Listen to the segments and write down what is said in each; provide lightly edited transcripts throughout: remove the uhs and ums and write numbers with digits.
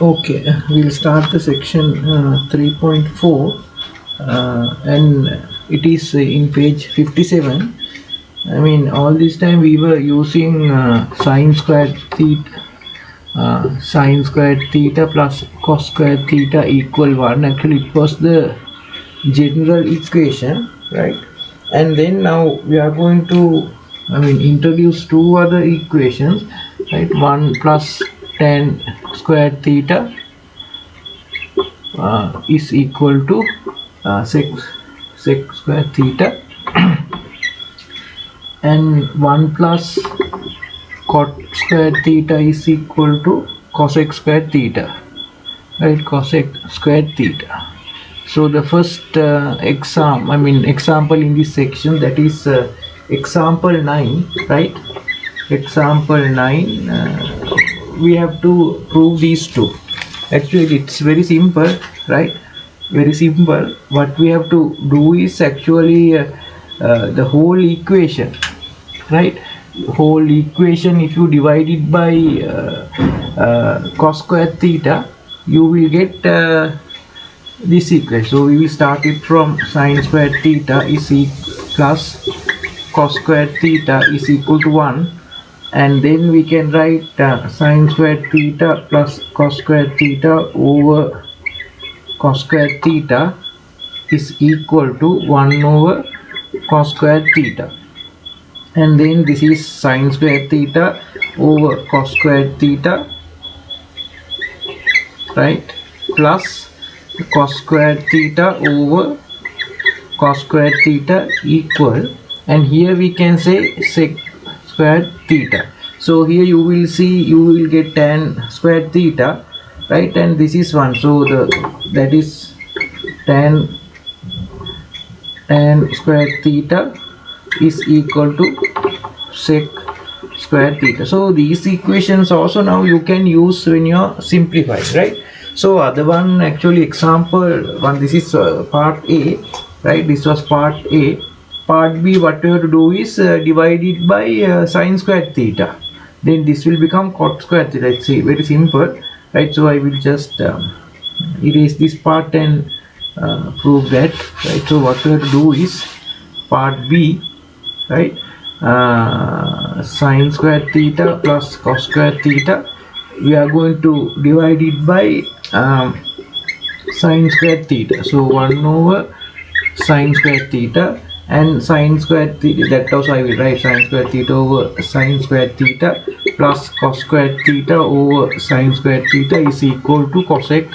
Okay, we'll start the section 3.4 and it is in page 57. I mean, all this time we were using sine squared theta plus cos squared theta equal 1. Actually, it was the general equation, right? And then now we are going to, introduce two other equations, right? 1 plus tan squared theta is equal to sec square theta, and 1 plus cot square theta is equal to cosec square theta, right? Cosec square theta. So the first example in this section, that is example 9, right? Example 9, we have to prove these two. Actually, it's very simple, right? Very simple. What we have to do is actually the whole equation, right? Whole equation, if you divide it by cos square theta, you will get this equation. So we will start it from sine square theta is plus cos square theta is equal to 1, and then we can write sine square theta plus cos square theta over cos square theta is equal to 1 over cos square theta, and then this is sine square theta over cos square theta, right, plus cos square theta over cos square theta equal, and here we can say sec square theta. So here you will see, you will get tan square theta, right, and this is 1, so that is tan square theta is equal to sec square theta. So these equations also now you can use when you are simplifying, right? So other one, actually example one, this is part A, right? This was part A. Part B, what we have to do is divide it by sine square theta, then this will become cot square theta. It's very simple, right? So I will just erase this part and prove that, right? So what we have to do is part B, right? Sine square theta plus cos square theta, we are going to divide it by sine square theta. So 1 over sine square theta, and sine square theta, that also I will write sine square theta over sine square theta plus cos square theta over sine square theta is equal to cosec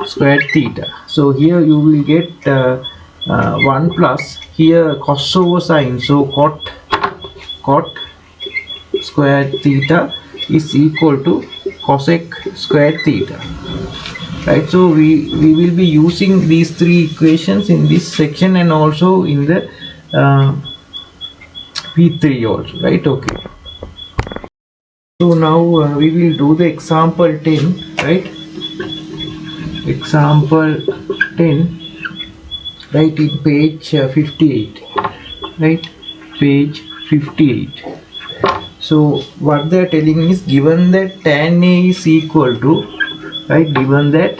square theta. So here you will get 1 plus here cos over sine, so cot square theta is equal to cosec square theta, right? So we will be using these three equations in this section and also in the P3 also, right? Okay, so now we will do the example 10, right? Example 10, right, in page 58, right? Page 58. So what they are telling is, given that tan A is equal to, right, given that,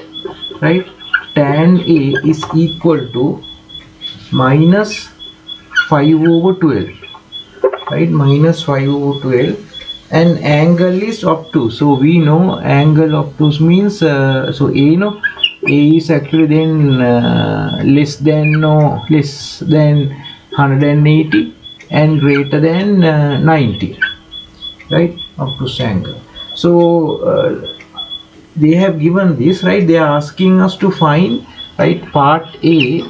right, tan A is equal to minus 5 over 12, right, minus 5 over 12, and angle is obtuse. So we know angle obtuse means so A, no, A is actually then less than 180 and greater than 90, right, obtuse angle. So they have given this, right? They are asking us to find, right, part A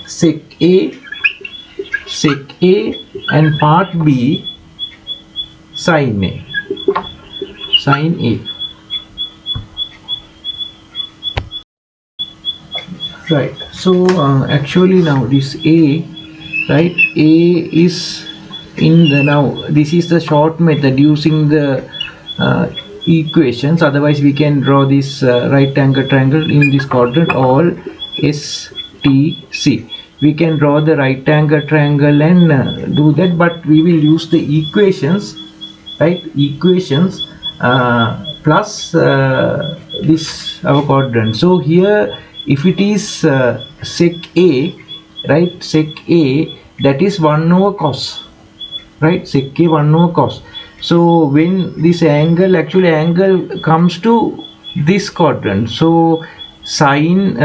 sec A and part B sin A, right? So actually now this A, right, A is in the, now this is the short method using the equations. Otherwise we can draw this right angle triangle in this quadrant, all STC. We can draw the right angle triangle and do that, but we will use the equations, right? Equations plus this our quadrant. So here if it is sec A, right, sec A, that is 1 over cos, right, sec A 1 over cos. So when this angle, actually angle comes to this quadrant, so sine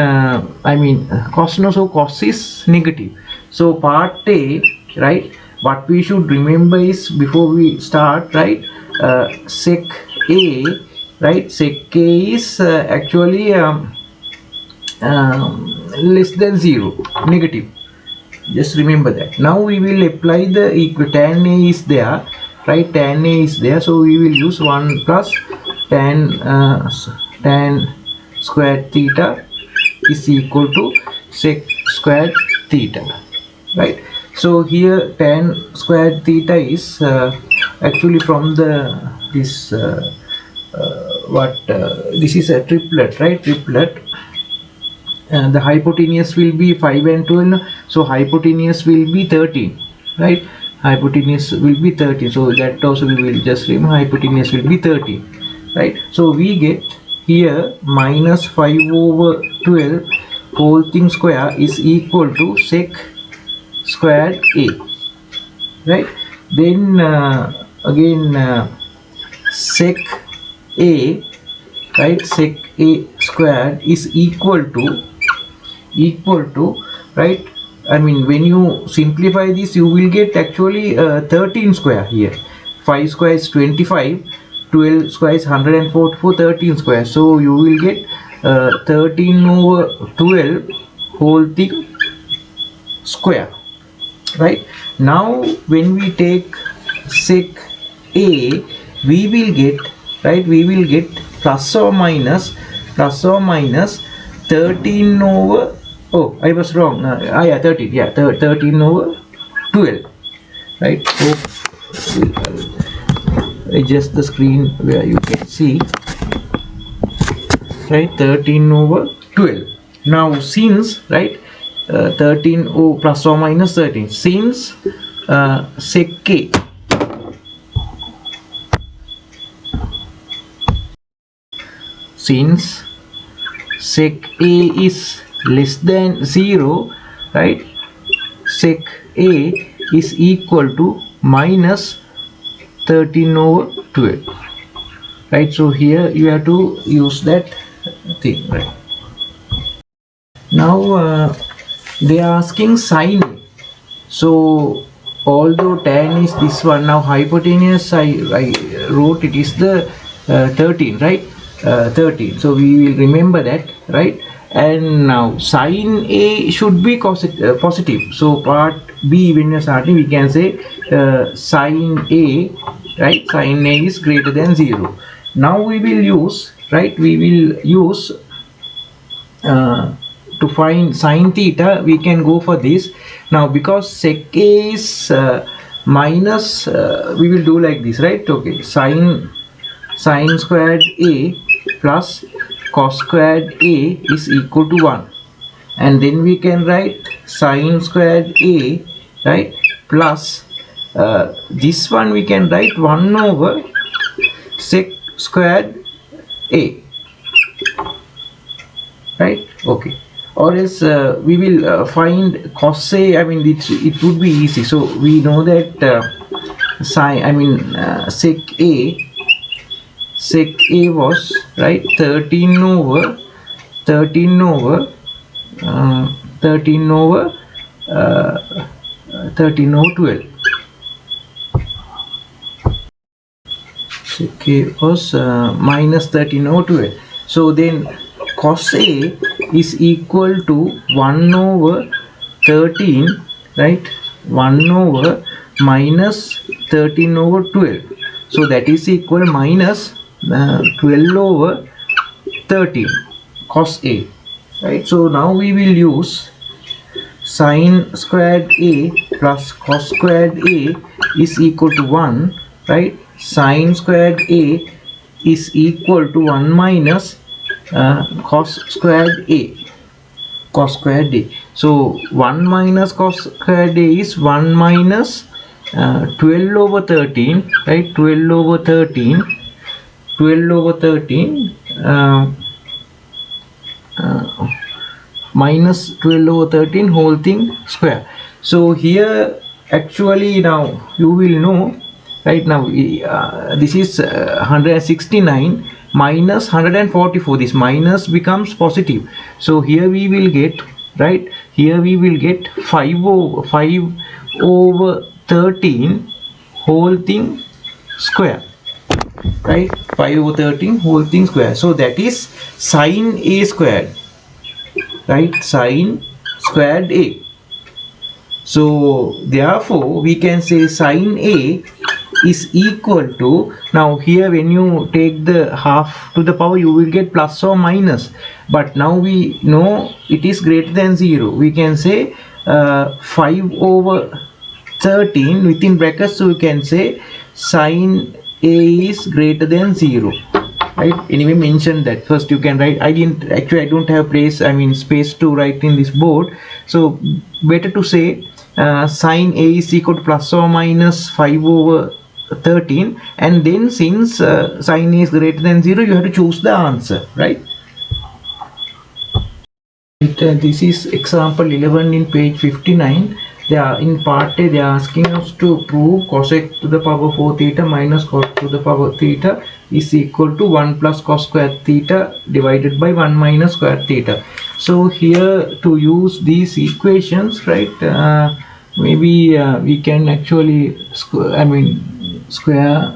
cos, no, so cos is negative. So part A, right, what we should remember is, before we start, right, sec A, right, sec A is actually less than 0, negative. Just remember that. Now we will apply the tan A is there, right, tan A is there, so we will use 1 plus tan square theta is equal to sec square theta, right. So here tan square theta is actually from this is a triplet, right, triplet. The hypotenuse will be 5 and 12, so hypotenuse will be 13, right, hypotenuse will be 13, so that also we will just remember, hypotenuse will be 13, right. So we get here minus 5 over 12 whole thing square is equal to sec squared A, right. Then again sec A, right, sec A squared is equal to, right, I mean when you simplify this you will get actually 13 square here. 5 square is 25, 12 square is 144, 13 square, so you will get 13 over 12 whole thing square, right. Now when we take sec A, we will get, right, we will get plus or minus 13 over, oh I was wrong, yeah, 13, yeah, 13 over 12, right. So adjust the screen where you can see, right, 13 over 12. Now since, right, 13 plus or minus 13, since sec A, since sec A is less than 0, right, sec A is equal to minus 13 over 12, right. So here you have to use that thing, right. Now they are asking sine A. So although tan is this one, now hypotenuse I wrote it is the 13, right, 13, so we will remember that, right. And now sine A should be positive, so part B, when we are starting, we can say sine A, right, sine A is greater than 0. Now we will use, right, we will use to find sine theta, we can go for this. Now because sec A is minus, we will do like this, right, okay, sine squared A plus cos squared A is equal to 1, and then we can write sine squared A, right, plus this one we can write 1 over sec squared A, right, okay. Or else we will find cos A, I mean it would be easy. So we know that sec A was, right, 13 over 12, sec A was minus 13 over 12. So then cos A is equal to 1 over 13, right, 1 over minus 13 over 12, so that is equal minus 12 over 13 cos A, right. So now we will use sine squared A plus cos squared A is equal to 1, right. Sine squared A is equal to 1 minus cos squared A, so 1 minus cos squared A is 1 minus 12 over 13, right, 12 over 13 12 over 13 minus 12 over 13 whole thing square. So here actually now you will know right now this is 169 minus 144. This minus becomes positive, so here we will get, right, here we will get 5 over 13 whole thing square, right, 5 over 13 whole thing square. So that is sine a squared, right, sine squared a. So therefore we can say sine a is equal to, now here when you take the half to the power you will get plus or minus, but now we know it is greater than 0. We can say 5 over 13 within brackets, so we can say sine a is greater than 0, right. Anyway, mention that first. You can write, I don't have space to write in this board, so better to say sine a is equal to plus or minus 5 over 13, and then since sine a is greater than 0 you have to choose the answer, right. This is example 11 in page 59. They are in part A, they are asking us to prove cosec to the power 4 theta minus cos to the power theta is equal to 1 plus cos square theta divided by 1 minus square theta. So here to use these equations, right, maybe we can actually square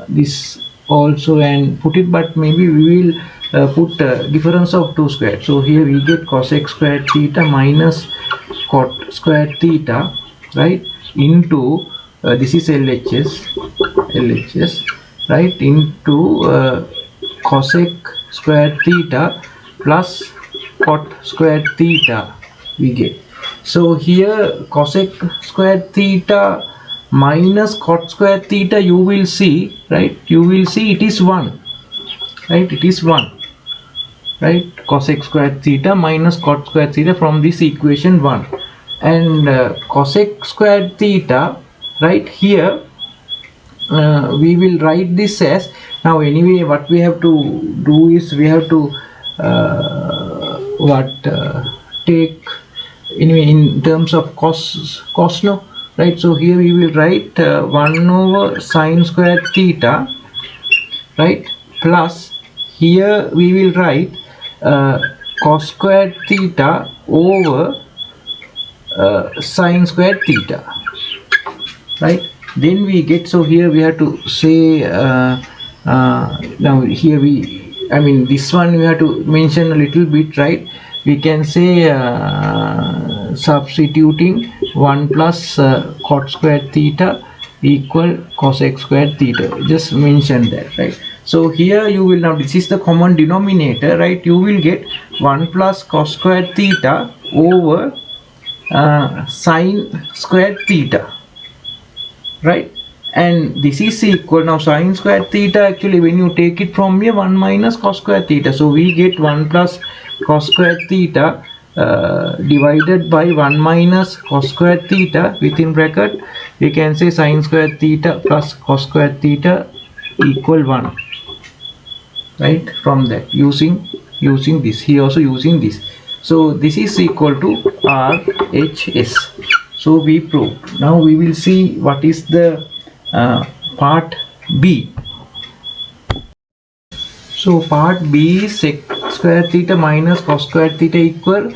this also and put it, but maybe we will put difference of 2 squared. So here we get cosec square theta minus cot square theta, right, into this is LHS, right, into cosec square theta plus cot square theta we get. So here cosec square theta minus cot square theta, you will see, right, you will see it is 1, right, it is 1, right, cosec square theta minus cot square theta from this equation 1, and cosec square theta, right, here we will write this as, now anyway what we have to do is we have to take anyway in terms of cos no, right. So here we will write 1 over sine square theta, right, plus here we will write cos square theta over sine square theta, right. Then we get, so here we have to say now here this one we have to mention a little bit, right. We can say substituting 1 plus cot square theta equal cosec square theta, just mention that, right. So here you will, now this is the common denominator, right, you will get 1 plus cos square theta over sine square theta, right, and this is equal, now sine square theta actually when you take it from here 1 minus cos square theta, so we get 1 plus cos square theta divided by 1 minus cos square theta within bracket, we can say sine square theta plus cos square theta equal 1, right, from that using this, here also using this. So this is equal to RHS. So we proved. Now we will see what is the part B. So part B is sec square theta minus cos square theta equal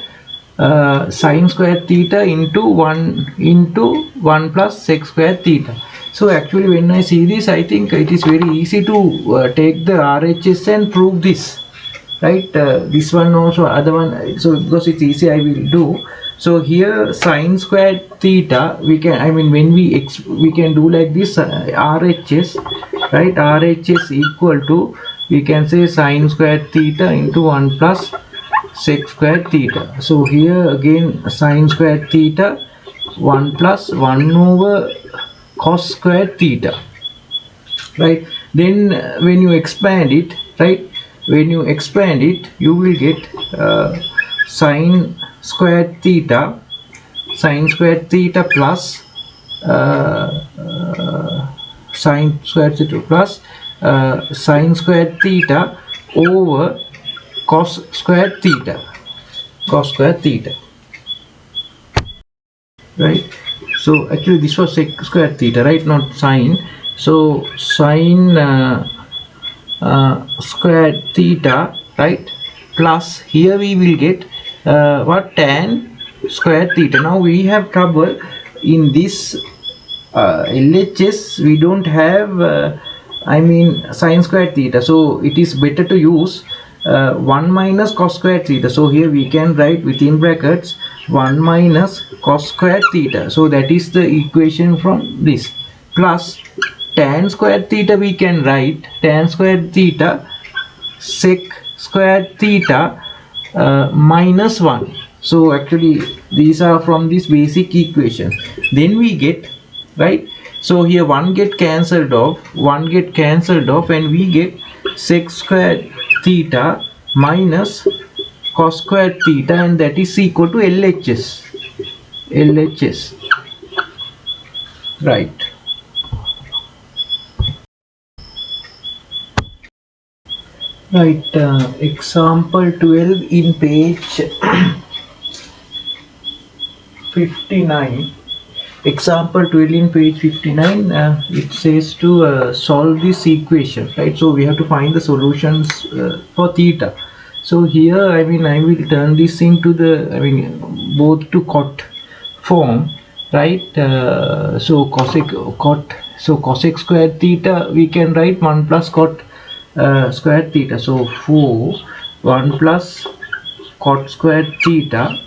sine square theta into 1 plus sec square theta. So actually when I see this, I think it is very easy to take the RHS and prove this, right. This one also, other one, so because it's easy I will do. So here sine square theta, we can, when we can do like this, RHS, right, RHS equal to, we can say sine square theta into 1 plus sec square theta. So here again sine square theta 1 plus 1 over cos square theta, right. Then when you expand it, right, when you expand it you will get sine square theta plus sine square theta plus sine squared theta over cos squared theta, right? So actually this was sec squared theta, right, not sine. So sine squared theta, right, plus here we will get what, tan squared theta. Now we have trouble in this LHS, we don't have sine squared theta, so it is better to use 1 minus cos squared theta. So here we can write within brackets 1 minus cos squared theta, so that is the equation from this, plus tan squared theta. We can write tan squared theta sec squared theta minus 1. So actually these are from this basic equation. Then we get, right, so here 1 get cancelled off, and we get sec squared theta minus cos squared theta, and that is equal to LHS, right. Right, example 12 in page 59. Example 12 in page 59, it says to solve this equation, right? So we have to find the solutions for theta. So here I will turn this into the both to cot form, right? So cosec squared theta we can write 1 plus cot squared theta. So 1 plus cot squared theta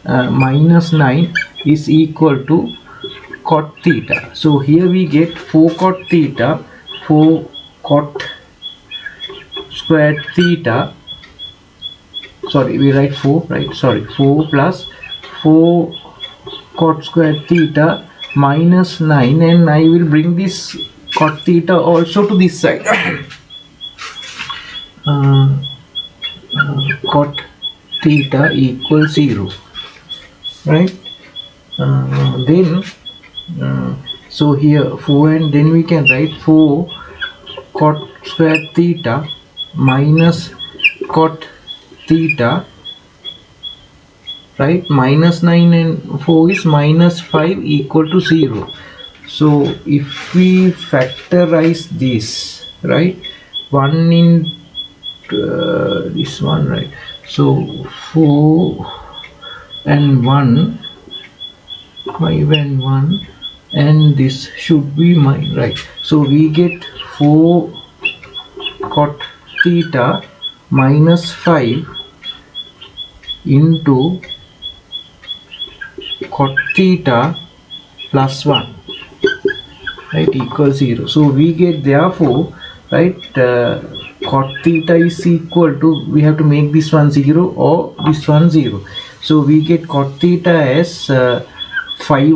minus 9 is equal to cot theta. So here we get 4 cot theta, 4 cot squared theta, sorry we write 4, right, sorry, 4 plus 4 cot squared theta minus 9, and I will bring this cot theta also to this side. Cot theta equals 0, right? Then so here 4, and then we can write 4 cot squared theta minus cot theta, right, minus 9 and 4 is minus 5 equal to 0. So if we factorize this, right, 1 in this one, right, so 4 and 1, 5 and 1, and this should be mine, right? So we get 4 cot theta minus 5 into cot theta plus 1, right, equals 0. So we get, therefore, right, cot theta is equal to, we have to make this one 0 or this one 0. So we get cot theta as 5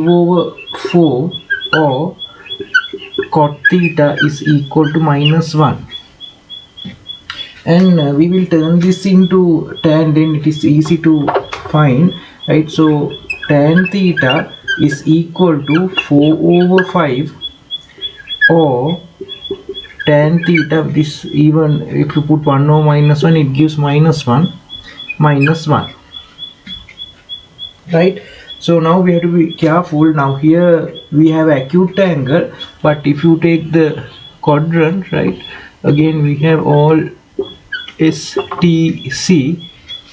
over 4, or cot theta is equal to minus 1. And we will turn this into tan, then it is easy to find, right? So tan theta is equal to 4 over 5, or tan theta, this, even if you put 1 over minus 1, it gives minus 1, right? So now we have to be careful. Now here we have acute angle, but if you take the quadrant, right, again we have all STC.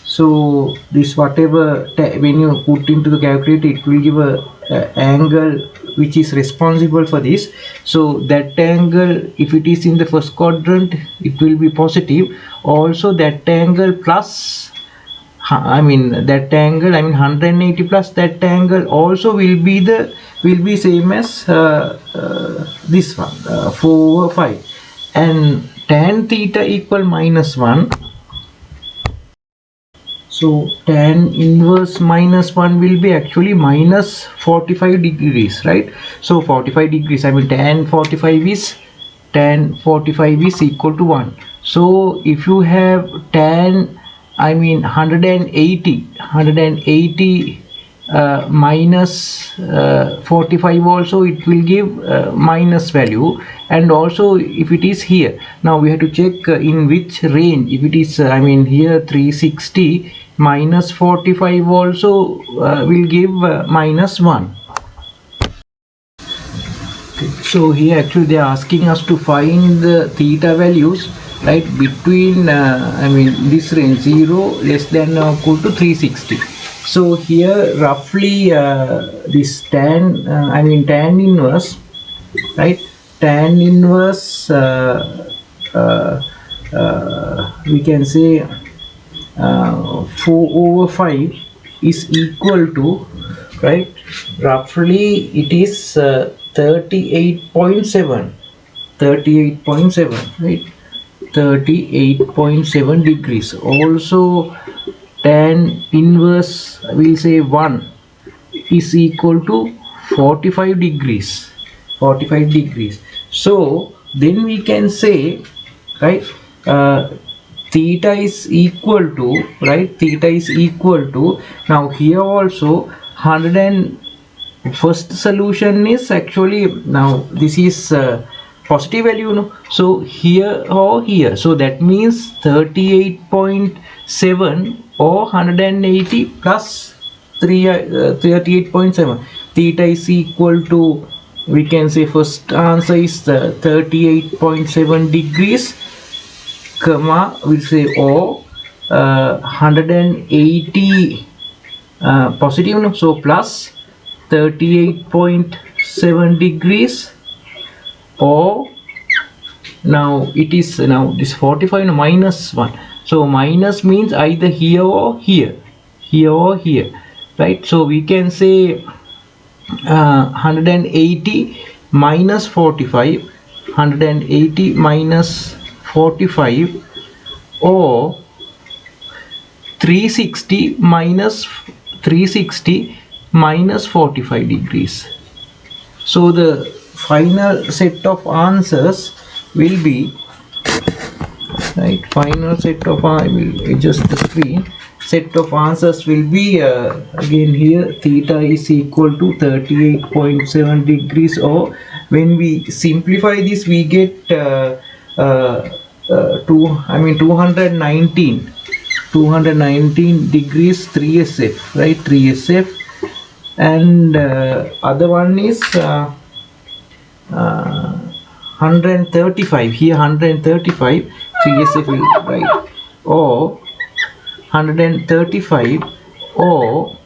So this, whatever when you put into the calculator, it will give a angle which is responsible for this. So that angle, if it is in the first quadrant, it will be positive. Also that angle plus, that angle, 180 plus that angle also will be same as this one, 4 over 5, and tan theta equal minus 1. So tan inverse minus 1 will be actually minus 45 degrees, right? So 45 degrees, tan 45 is equal to 1. So if you have tan 180 minus 45 also, it will give minus value. And also if it is here, now we have to check in which range. If it is I mean here 360 minus 45 also will give minus 1. So here actually they are asking us to find the theta values, right, between I mean this range 0 less than or equal to 360. So here roughly this tan I mean tan inverse, right, tan inverse we can say 4/5 is equal to, right, roughly it is 38.7, right, 38.7 degrees. Also tan inverse we'll say 1 is equal to 45 degrees. So then we can say, right, theta is equal to, right, theta is equal to, now here also 100 and first solution is actually, now this is positive value, no, so here or here, so that means 38.7 or 180 plus 38.7, theta is equal to, we can say first answer is 38.7 degrees, comma we'll say or 180 positive, no, so plus 38.7 degrees, or now it is, now this 45 no, minus 1, so minus means either here or here, right, so we can say 180 minus 45, 180 minus 45, or 360 minus 45 degrees. So the final set of answers will be, right, final set of, I will adjust the screen, set of answers will be again here theta is equal to 38.7 degrees, or when we simplify this we get 219 degrees 3SF, right, 3SF, and other one is 135, here 135 3SF will write, or 135, or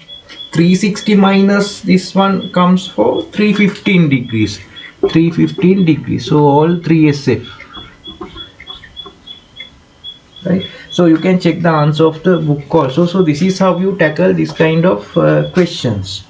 360 minus this one comes for 315 degrees, so all 3SF, right. So you can check the answer of the book also. So this is how you tackle this kind of questions.